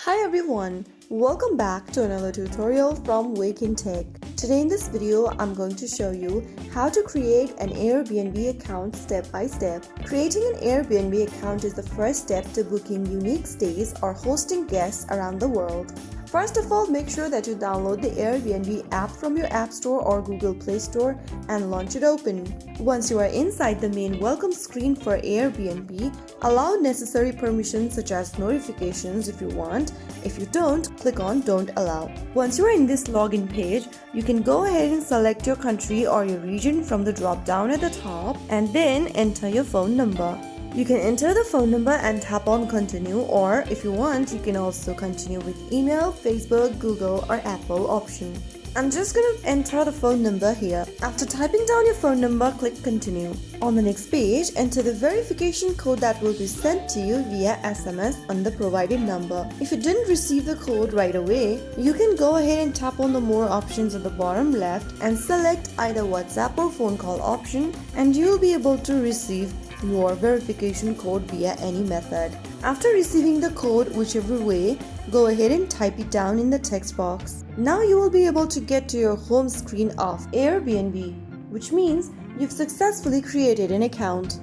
Hi everyone, welcome back to another tutorial from Wake&Tech. Today in this video, I'm going to show you how to create an Airbnb account step by step. Creating an Airbnb account is the first step to booking unique stays or hosting guests around the world. First of all, make sure that you download the Airbnb app from your App Store or Google Play Store and launch it open. Once you are inside the main welcome screen for Airbnb, allow necessary permissions such as notifications if you want. If you don't, click on Don't Allow. Once you are in this login page, you can go ahead and select your country or your region from the drop down at the top and then enter your phone number. You can enter the phone number and tap on continue, or if you want, you can also continue with email, Facebook, Google or Apple option. I'm just going to enter the phone number here. After typing down your phone number, click continue. On the next page, enter the verification code that will be sent to you via SMS on the provided number. If you didn't receive the code right away, you can go ahead and tap on the more options at the bottom left and select either WhatsApp or phone call option, and you will be able to receive your verification code via any method. After receiving the code whichever way, go ahead and type it down in the text box. Now you will be able to get to your home screen of Airbnb, which means you've successfully created an account.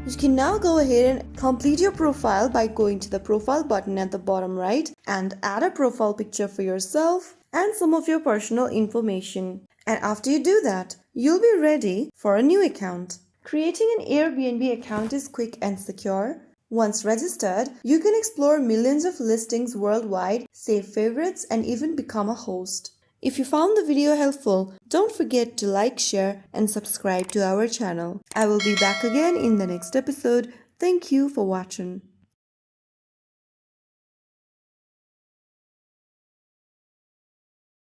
You can now go ahead and complete your profile by going to the profile button at the bottom right and add a profile picture for yourself and some of your personal information. And after you do that, you'll be ready for a new account. Creating an Airbnb account is quick and secure. Once registered, you can explore millions of listings worldwide, save favorites, and even become a host. If you found the video helpful, don't forget to like, share, and subscribe to our channel. I will be back again in the next episode. Thank you for watching.